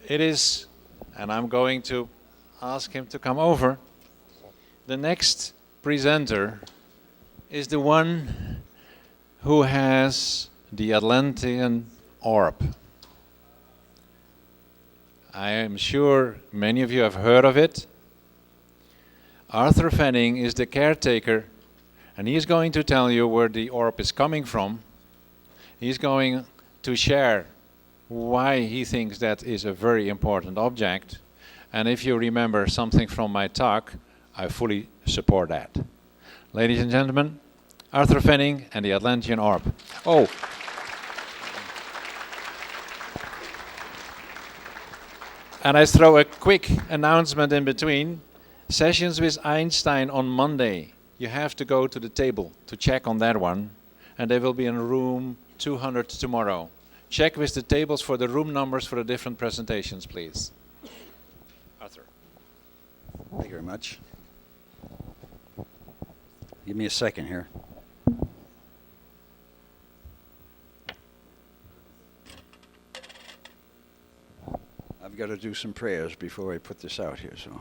it is, and I'm going to ask him to come over. The next presenter is the one who has the Atlantean orb. I am sure many of you have heard of it. Arthur Fanning is the caretaker, and he's going to tell you where the orb is coming from. He's going to share why he thinks that is a very important object. And if you remember something from my talk, I fully support that. Ladies and gentlemen, Arthur Fanning and the Atlantean orb. Oh. And I throw a quick announcement in between. Sessions with Einstein on Monday. You have to go to the table to check on that one. And they will be in room 200 tomorrow. Check with the tables for the room numbers for the different presentations, please. Arthur. Thank you very much. Give me a second here. I've got to do some prayers before I put this out here, so.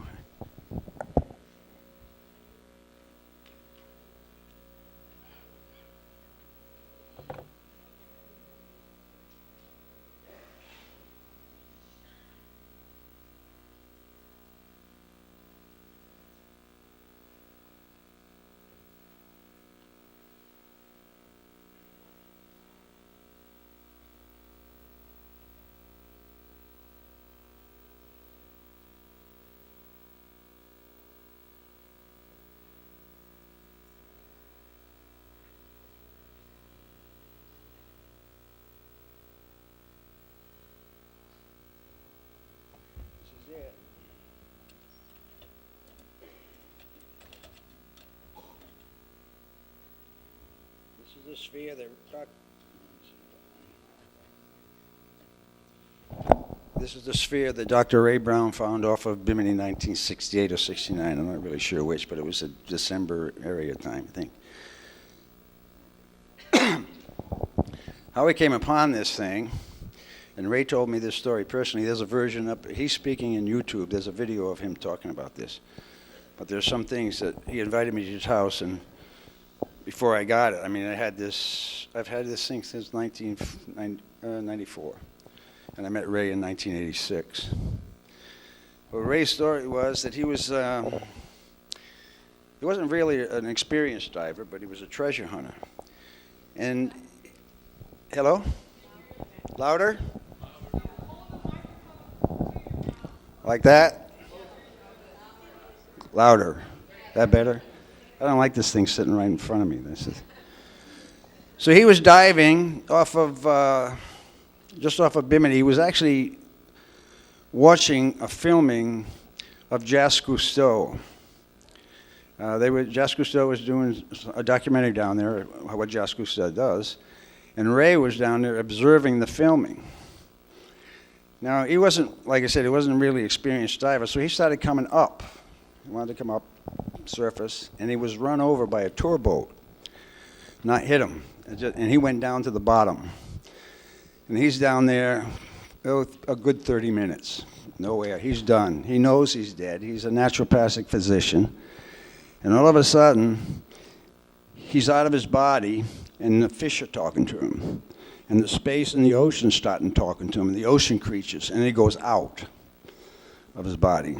The sphere that This is the sphere that Dr. Ray Brown found off of Bimini in 1968 or 69. I'm not really sure which, but it was a December area time, I think. How we came upon this thing, and Ray told me this story personally. There's a version up, he's speaking in YouTube. There's a video of him talking about this. But there's some things that he invited me to his house, and before I got it, I mean, I've had this thing since 1994, and I met Ray in 1986. Well, Ray's story was that he wasn't really an experienced diver, but he was a treasure hunter. And, hello? Louder? Like that? Louder. That better? I don't like this thing sitting right in front of me. So he was diving off of, just off of Bimini. He was actually watching a filming of Jacques Cousteau. Jacques Cousteau was doing a documentary down there, what Jacques Cousteau does, and Ray was down there observing the filming. Now, he wasn't, like I said, he wasn't really an experienced diver, so he started coming up. He wanted to come up, surface, and he was run over by a tour boat. Not hit him, and he went down to the bottom. And he's down there a good 30 minutes. No way, he's done. He knows he's dead. He's a naturopathic physician. And all of a sudden, he's out of his body, and the fish are talking to him. And the space and the ocean starting talking to him, and the ocean creatures, and he goes out of his body.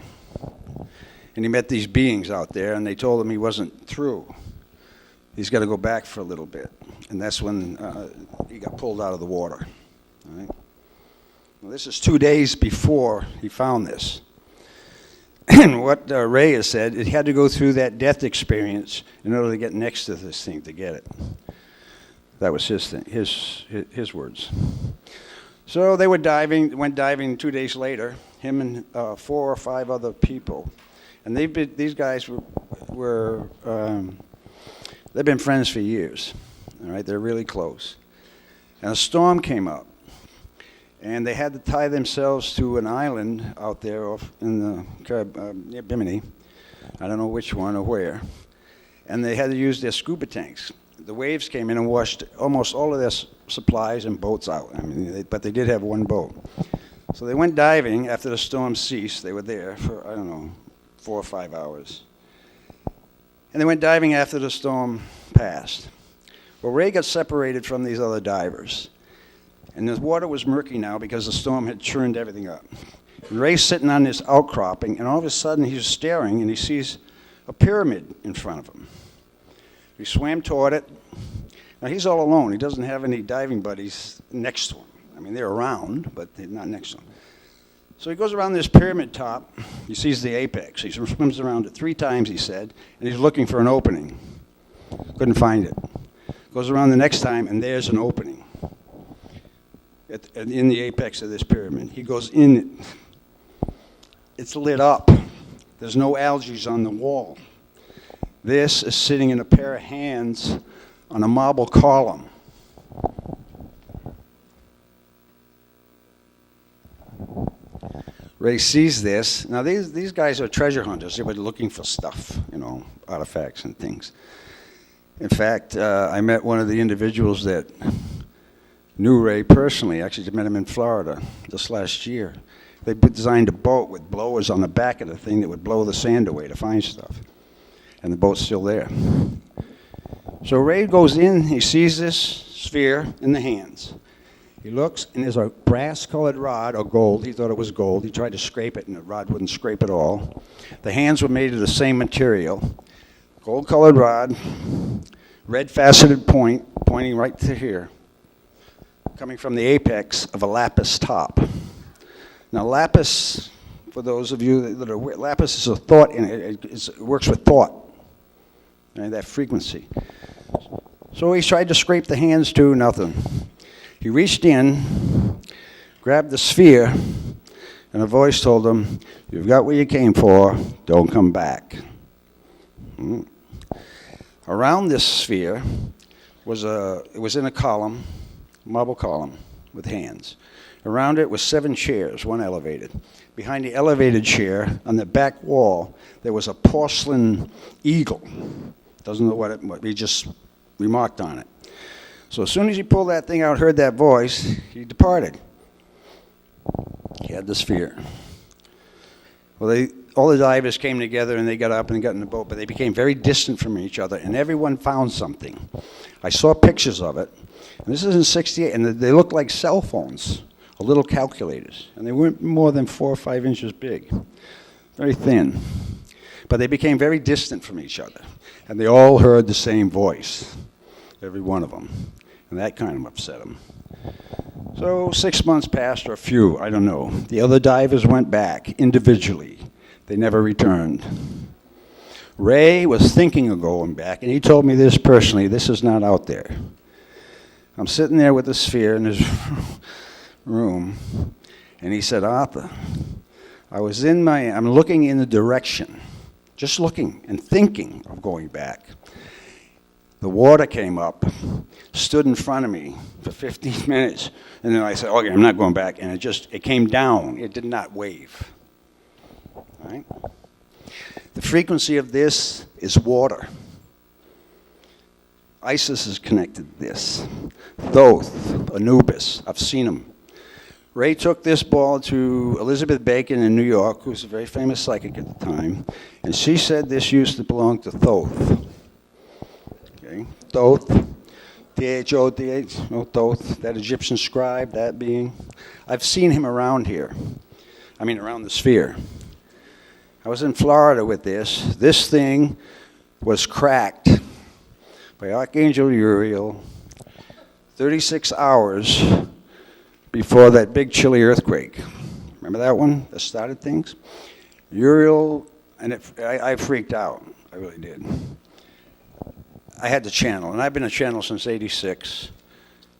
And he met these beings out there, and they told him he wasn't through. He's got to go back for a little bit. And that's when he got pulled out of the water. All right? Well, this is 2 days before he found this. And what Ray has said, it had to go through that death experience in order to get next to this thing to get it. That was his thing, his words. So they were went diving 2 days later, him and 4 or 5 other people. And these guys they've been friends for years. All right, they're really close. And a storm came up, and they had to tie themselves to an island out there off in the near Bimini. I don't know which one or where. And they had to use their scuba tanks. The waves came in and washed almost all of their supplies and boats out. I mean, but they did have one boat. So they went diving after the storm ceased. They were there for, I don't know, 4 or 5 hours. And they went diving after the storm passed. Well, Ray got separated from these other divers. And the water was murky now because the storm had churned everything up. And Ray's sitting on this outcropping, and all of a sudden he's staring, and he sees a pyramid in front of him. He swam toward it. Now, he's all alone. He doesn't have any diving buddies next to him. I mean, they're around, but they're not next to him. So he goes around this pyramid top. He sees the apex. He swims around it 3 times, he said, and he's looking for an opening. Couldn't find it. Goes around the next time, and there's an opening in the apex of this pyramid. He goes in it. It's lit up. There's no algae on the wall. This is sitting in a pair of hands on a marble column. Ray sees this. Now, these guys are treasure hunters. They were looking for stuff, you know, artifacts and things. In fact, I met one of the individuals that knew Ray personally. Actually, I met him in Florida just last year. They designed a boat with blowers on the back of the thing that would blow the sand away to find stuff. And the boat's still there. So Ray goes in, he sees this sphere in the hands. He looks, and there's a brass-colored rod, or gold. He thought it was gold. He tried to scrape it, and the rod wouldn't scrape at all. The hands were made of the same material. Gold-colored rod, red faceted point, pointing right to here, coming from the apex of a lapis top. Now, lapis, for those of you that are aware, lapis is a thought, it works with thought, right, that frequency. So he tried to scrape the hands too, nothing. He reached in, grabbed the sphere, and a voice told him, "You've got what you came for, don't come back." Around this sphere it was in a column, marble column with hands. Around it was 7 chairs, one elevated. Behind the elevated chair, on the back wall, there was a porcelain eagle. Doesn't know what it was. We just remarked on it. So as soon as he pulled that thing out, heard that voice, he departed. He had the sphere. Well, all the divers came together, and they got up and got in the boat, but they became very distant from each other, and everyone found something. I saw pictures of it. And this is in '68, and they looked like cell phones, or little calculators, and they weren't more than 4 or 5 inches big, very thin. But they became very distant from each other, and they all heard the same voice, every one of them, and that kind of upset them. So 6 months passed, or a few, I don't know. The other divers went back individually. They never returned. Ray was thinking of going back, and he told me this personally. This is not out there. I'm sitting there with the sphere in his room, and he said, "Arthur, I'm looking in the direction, just looking and thinking of going back. The water came up, stood in front of me for 15 minutes, and then I said, okay, I'm not going back, and it came down. It did not wave." All right? The frequency of this is water. Isis is connected to this. Thoth, Anubis, I've seen them. Ray took this ball to Elizabeth Bacon in New York, who was a very famous psychic at the time, and she said this used to belong to Thoth. Okay, Thoth, Thoth, no, Thoth, that Egyptian scribe, that being. I've seen him around here. I mean, around the sphere. I was in Florida with this. This thing was cracked by Archangel Uriel 36 hours before that big chilly earthquake. Remember that one that started things? Uriel, and I freaked out. I really did. I had to channel, and I've been a channel since '86,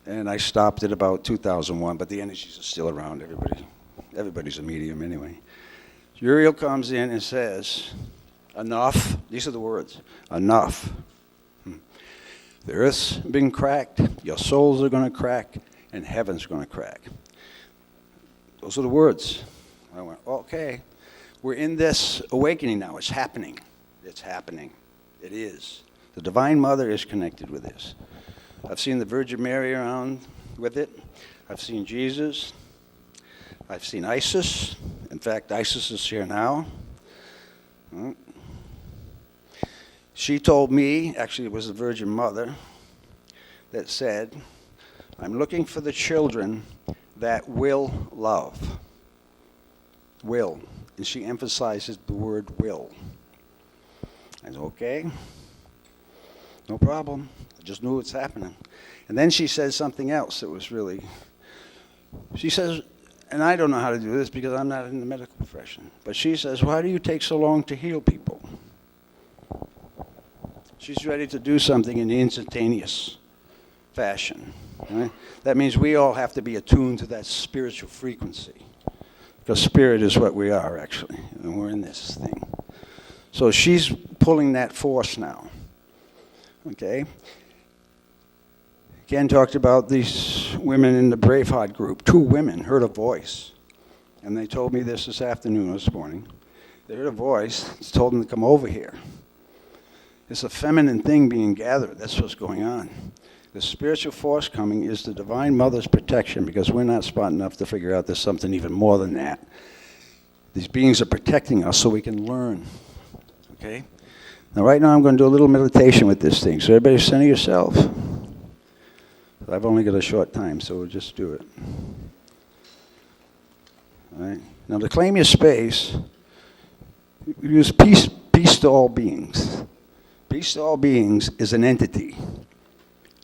and I stopped at about 2001, but the energies are still around. Everybody's a medium anyway. Uriel comes in and says, "Enough." These are the words. "Enough. The earth's been cracked, your souls are going to crack, and heaven's going to crack." Those are the words. I went, okay, we're in this awakening now. It's happening. It's happening. It is. The Divine Mother is connected with this. I've seen the Virgin Mary around with it. I've seen Jesus. I've seen Isis. In fact, Isis is here now. She told me, actually it was the Virgin Mother, that said, I'm looking for the children that will love. Will. And she emphasizes the word will. I said, okay, no problem. I just knew it's happening. And then she said something else that was really, she says, and I don't know how to do this because I'm not in the medical profession, but she says, why do you take so long to heal people? She's ready to do something in the instantaneous fashion. Right? That means we all have to be attuned to that spiritual frequency. Because spirit is what we are, actually, and we're in this thing. So she's pulling that force now. Okay? Ken talked about these women in the Braveheart group. 2 women heard a voice. And they told me this afternoon, this morning. They heard a voice. It told them to come over here. It's a feminine thing being gathered. That's what's going on. The spiritual force coming is the Divine Mother's protection, because we're not smart enough to figure out there's something even more than that. These beings are protecting us so we can learn. Okay? Now right now I'm going to do a little meditation with this thing. So everybody center yourself. I've only got a short time, so we'll just do it. All right? Now to claim your space, use peace to all beings. Peace to all beings is an entity.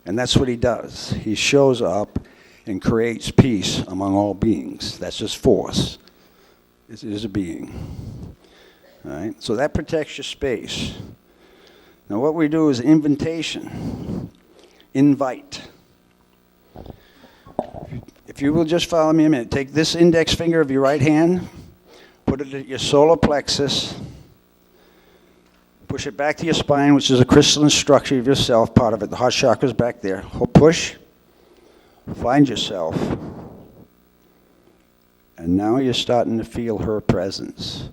And that's what he does. He shows up and creates peace among all beings. That's just force. It is a being. All right? So that protects your space. Now what we do is invitation. Invite. If you will just follow me a minute, take this index finger of your right hand, put it at your solar plexus, push it back to your spine, which is a crystalline structure of yourself, part of it. The heart chakra is back there. Push, find yourself, and now you're starting to feel her presence.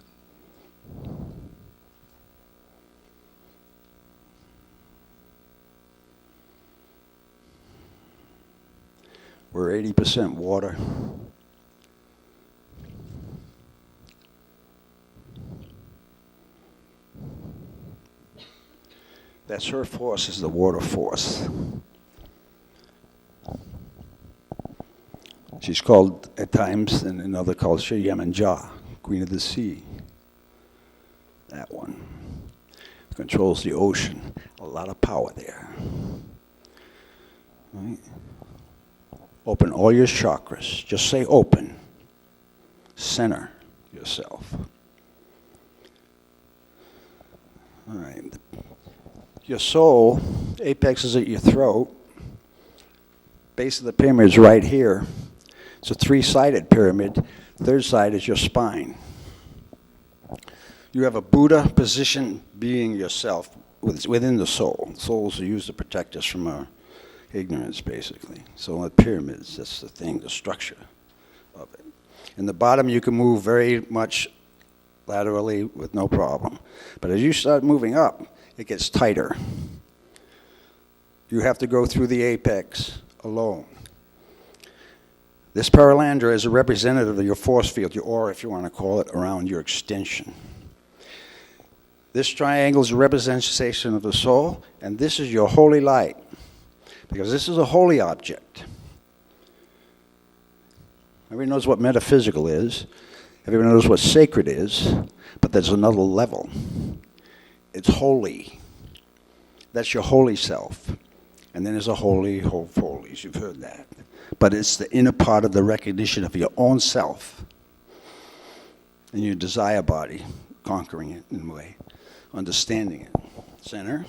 We're 80% water. That's her force, is the water force. She's called, at times, in another culture, Yemenja, Queen of the Sea. That one. Controls the ocean. A lot of power there. Right? Open all your chakras. Just say open. Center yourself. All right. Your soul, apex is at your throat. Base of the pyramid is right here. It's a 3-sided pyramid. Third side is your spine. You have a Buddha position being yourself within the soul. Souls are used to protect us from our ignorance, basically. So the pyramids, that's the thing, the structure of it. In the bottom, you can move very much laterally with no problem. But as you start moving up, it gets tighter. You have to go through the apex alone. This paralandra is a representative of your force field, your aura, if you want to call it, around your extension. This triangle is a representation of the soul, and this is your holy light, because this is a holy object. Everybody knows what metaphysical is. Everybody knows what sacred is, but there's another level. It's holy. That's your holy self. And then there's a holy of holies. You've heard that. But it's the inner part of the recognition of your own self and your desire body, conquering it in a way, understanding it. Center.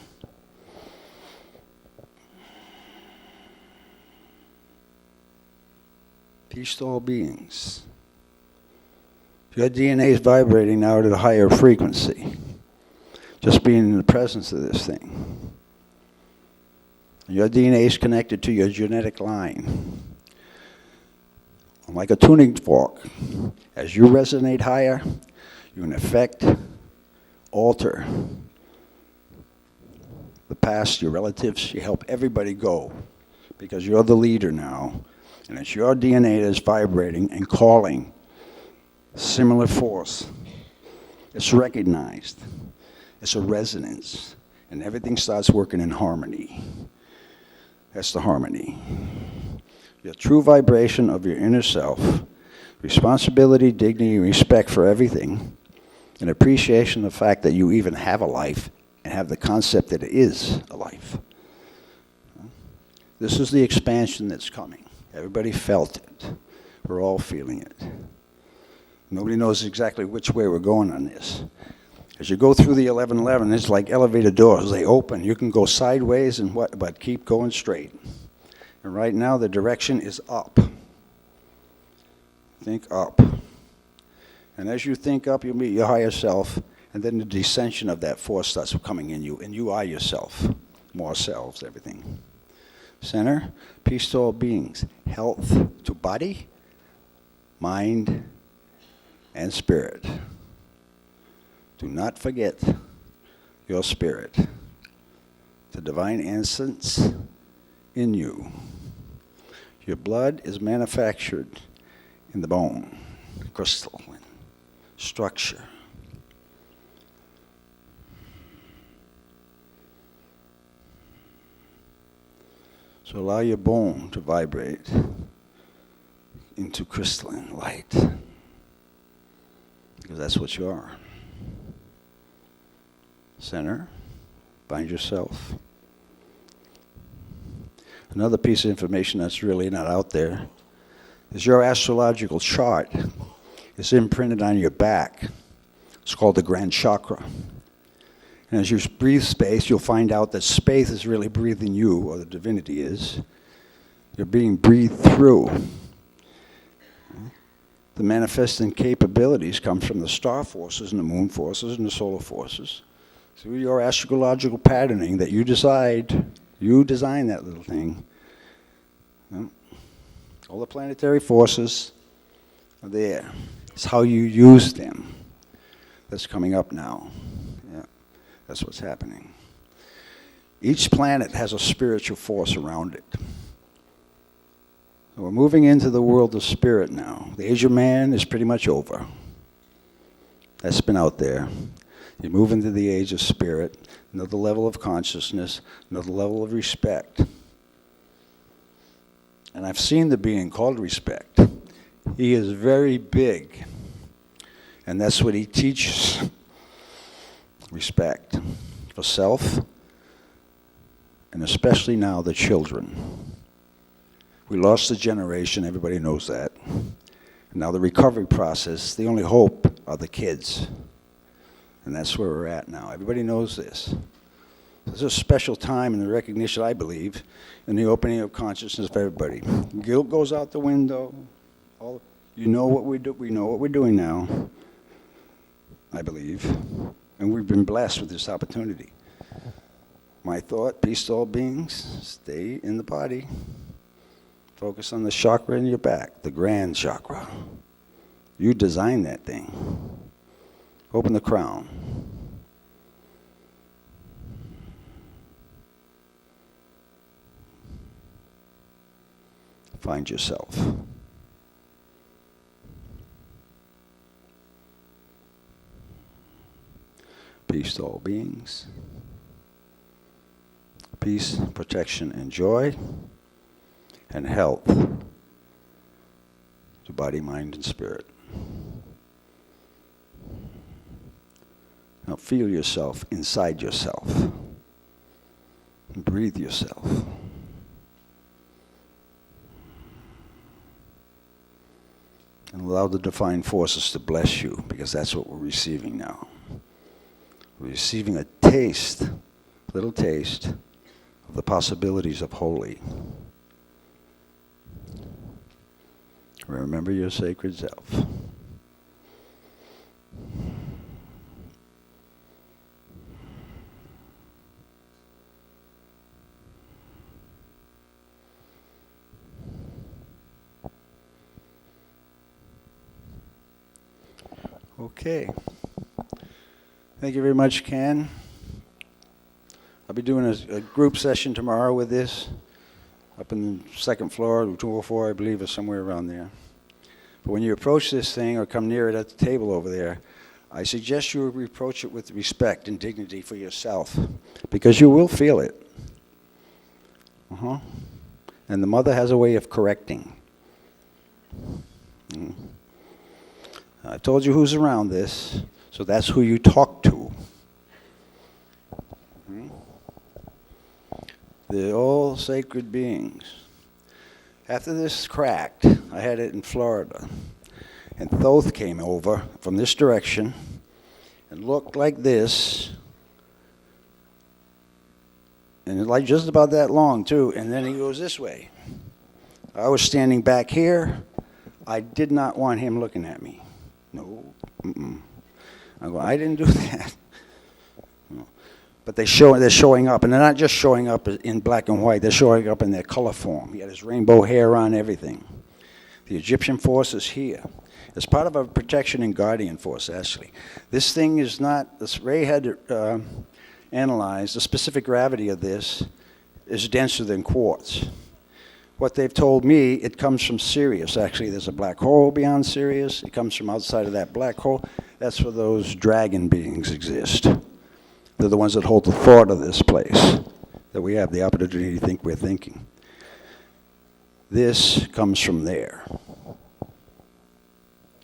Peace to all beings. Your DNA is vibrating now at a higher frequency. Just being in the presence of this thing. Your DNA is connected to your genetic line. Like a tuning fork. As you resonate higher, you can affect, alter the past, your relatives. You help everybody go because you're the leader now. And it's your DNA that's vibrating and calling similar force. It's recognized. It's a resonance. And everything starts working in harmony. That's the harmony. Your true vibration of your inner self, responsibility, dignity, respect for everything, and appreciation of the fact that you even have a life and have the concept that it is a life. This is the expansion that's coming. Everybody felt it. We're all feeling it. Nobody knows exactly which way we're going on this. As you go through the 1111, it's like elevator doors. They open. You can go sideways and but keep going straight. And right now, the direction is up. Think up. And as you think up, you meet your higher self, and then the descension of that force starts coming in you, and you are yourself. More selves, everything. Center, peace to all beings. Health to body, mind, and spirit. Do not forget your spirit, the divine essence in you. Your blood is manufactured in the bone, crystalline structure. So allow your bone to vibrate into crystalline light, because that's what you are. Center, find yourself. Another piece of information that's really not out there is your astrological chart. It's imprinted on your back. It's called the grand chakra. And as you breathe space, you'll find out that space is really breathing you, or the divinity is. You're being breathed through. The manifesting capabilities come from the star forces and the moon forces and the solar forces. Through your astrological patterning that you decide, you design that little thing. All the planetary forces are there. It's how you use them that's coming up now. Yeah, that's what's happening. Each planet has a spiritual force around it. So we're moving into the world of spirit now. The age of man is pretty much over. That's been out there. You move into the age of spirit, another level of consciousness, another level of respect. And I've seen the being called respect. He is very big. And that's what he teaches. Respect for self, and especially now the children. We lost a generation, everybody knows that. And now the recovery process, the only hope are the kids. And that's where we're at now. Everybody knows this. There's a special time in the recognition, I believe, in the opening of consciousness of everybody. Guilt goes out the window. You know what we do. We know what we're doing now, I believe. And we've been blessed with this opportunity. My thought, peace to all beings, stay in the body. Focus on the chakra in your back, the grand chakra. You designed that thing. Open the crown. Find yourself. Peace to all beings. Peace, protection, and joy. And health to body, mind, and spirit. Now feel yourself inside yourself. And breathe yourself. And allow the divine forces to bless you, because that's what we're receiving now. We're receiving a taste, little taste, of the possibilities of holy. Remember your sacred self. Okay. Thank you very much, Ken. I'll be doing a group session tomorrow with this, up in the second floor, 204, I believe, or somewhere around there. But when you approach this thing or come near it at the table over there, I suggest you approach it with respect and dignity for yourself, because you will feel it. And the mother has a way of correcting. I told you who's around this, so that's who you talk to. They're all sacred beings. After this cracked, I had it in Florida, and Thoth came over from this direction and looked like this, and like just about that long too, and then he goes this way. I was standing back here. I did not want him looking at me. No. I go, I didn't do that. No. But they're showing up, and they're not just showing up in black and white. They're showing up in their color form. He had his rainbow hair on, everything. The Egyptian force is here. It's part of a protection and guardian force, actually. This thing is not, this Ray had analyzed, the specific gravity of this is denser than quartz. What they've told me, it comes from Sirius. Actually, there's a black hole beyond Sirius. It comes from outside of that black hole. That's where those dragon beings exist. They're the ones that hold the thought of this place, that we have the opportunity to think we're thinking. This comes from there.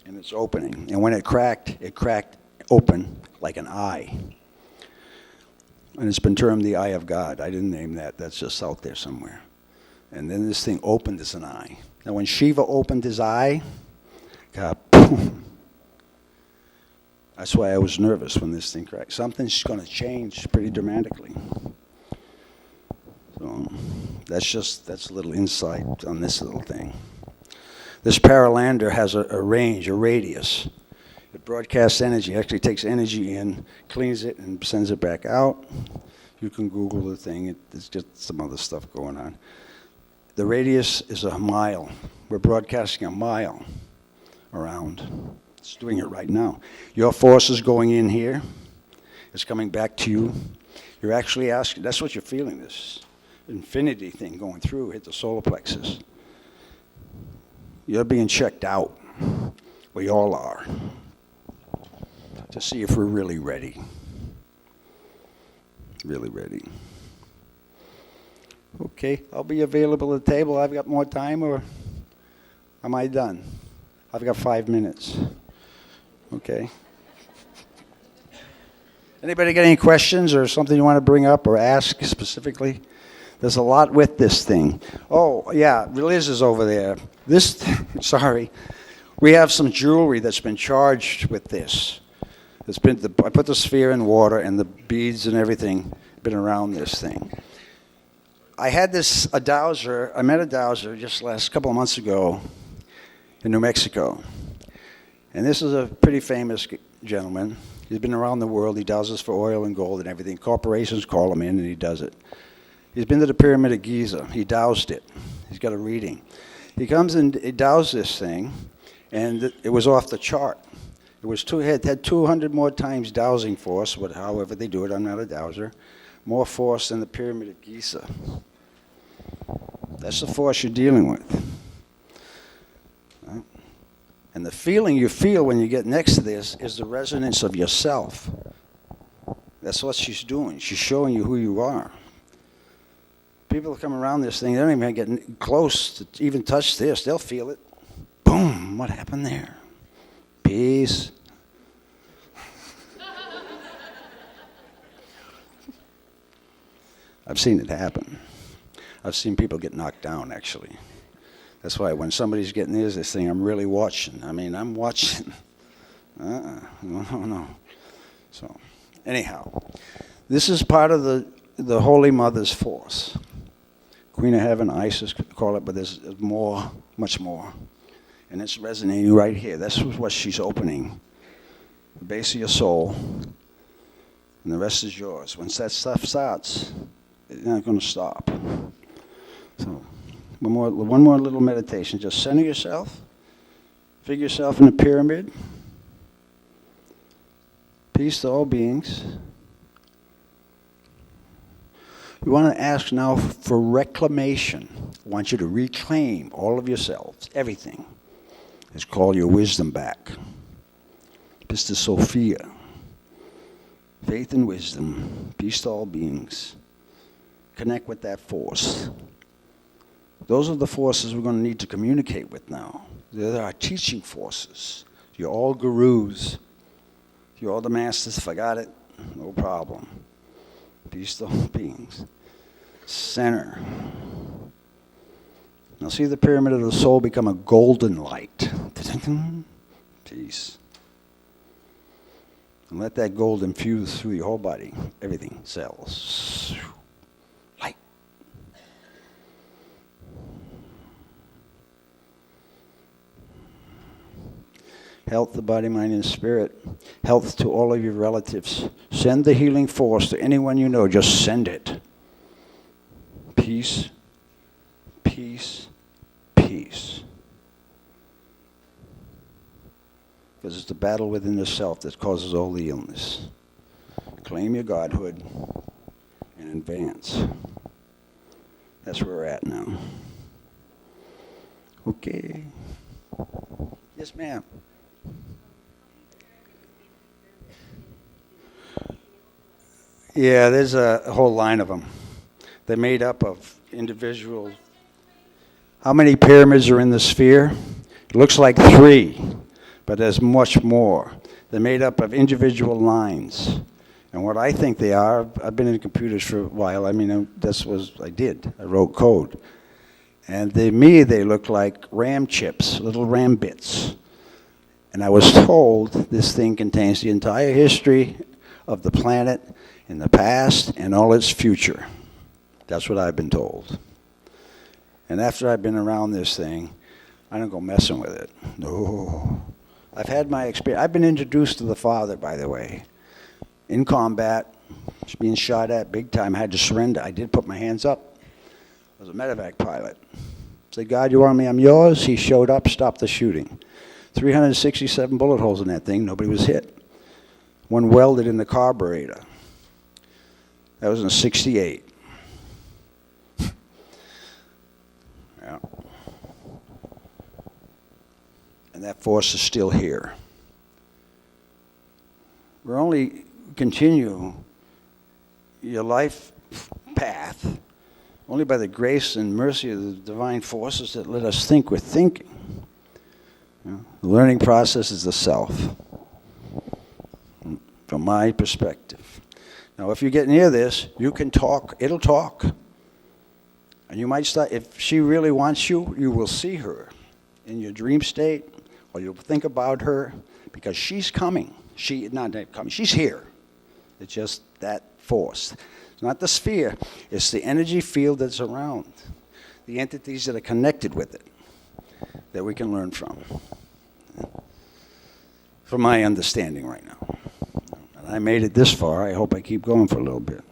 And it's opening. And when it cracked open like an eye. And it's been termed the eye of God. I didn't name that. That's just out there somewhere. And then this thing opened as an eye. Now when Shiva opened his eye, God, boom. That's why I was nervous when this thing cracked. Something's going to change pretty dramatically. So that's a little insight on this little thing. This paralander has a range, a radius. It broadcasts energy, actually takes energy in, cleans it, and sends it back out. You can Google the thing. It's just some other stuff going on. The radius is a mile. We're broadcasting a mile around. It's doing it right now. Your force is going in here. It's coming back to you. You're actually asking, that's what you're feeling, this infinity thing going through, hit the solar plexus. You're being checked out. We all are. To see if we're really ready. Really ready. Okay, I'll be available at the table. I've got more time, or am I done? I've got 5 minutes. Okay. Anybody got any questions or something you want to bring up or ask specifically? There's a lot with this thing. Oh, yeah, Liz is over there. Sorry. We have some jewelry that's been charged with this. I put the sphere in water, and the beads and everything been around this thing. I had a dowser. I met a dowser just last couple of months ago in New Mexico. And this is a pretty famous gentleman. He's been around the world. He dowses for oil and gold and everything. Corporations call him in, and he does it. He's been to the Pyramid of Giza. He dowsed it. He's got a reading. He comes and he dowsed this thing, and it was off the chart. It had 200 more times dowsing force, however they do it. I'm not a dowser. More force than the Pyramid of Giza. That's the force you're dealing with. Right? And the feeling you feel when you get next to this is the resonance of yourself. That's what she's doing. She's showing you who you are. People come around this thing, they don't even get close to even touch this. They'll feel it. Boom, what happened there? Peace. I've seen it happen. I've seen people get knocked down, actually. That's why when somebody's getting near this thing, I'm really watching. I'm watching. No. So, anyhow, this is part of the Holy Mother's force. Queen of Heaven, Isis, call it, but there's more, much more. And it's resonating right here. That's what she's opening. The base of your soul. And the rest is yours. Once that stuff starts, it's not going to stop. So, one more little meditation. Just center yourself. Figure yourself in a pyramid. Peace to all beings. You want to ask now for reclamation. I want you to reclaim all of yourselves, everything. is call your wisdom back. Pistis Sophia. Faith and wisdom. Peace to all beings. Connect with that force. Those are the forces we're going to need to communicate with now. They're our teaching forces. You're all gurus. You're all the masters. Forgot it? No problem. Peace to all beings. Center. Now see the pyramid of the soul become a golden light. Peace. And let that gold infuse through your whole body. Everything. Cells. Light. Health, the body, mind, and spirit. Health to all of your relatives. Send the healing force to anyone you know. Just send it. Peace, peace, peace. Because it's the battle within the self that causes all the illness. Claim your godhood and advance. That's where we're at now. Okay. Yes, ma'am. Yeah, there's a whole line of them. They're made up of individual. How many pyramids are in the sphere? It looks like 3, but there's much more. They're made up of individual lines. And what I think they are, I've been in computers for a while. I mean, that's what I did. I wrote code. And to me, they look like RAM chips, little RAM bits. And I was told this thing contains the entire history of the planet in the past and all its future. That's what I've been told. And after I've been around this thing, I don't go messing with it. No. I've had my experience. I've been introduced to the Father, by the way. In combat, was being shot at big time. I had to surrender. I did put my hands up. I was a medevac pilot. Said, God, you want me? I'm yours. He showed up, stopped the shooting. 367 bullet holes in that thing. Nobody was hit. One welded in the carburetor. That was in '68. Yeah. And that force is still here. We're only continue your life path only by the grace and mercy of the divine forces that let us think we're thinking. You know, the learning process is the self, from my perspective. Now, if you get near this, you can talk. It'll talk. And you might start, if she really wants you, you will see her in your dream state, or you'll think about her, because she's coming. Not coming, she's here. It's just that force. It's not the sphere, it's the energy field that's around, the entities that are connected with it, that we can learn from my understanding right now. And I made it this far. I hope I keep going for a little bit.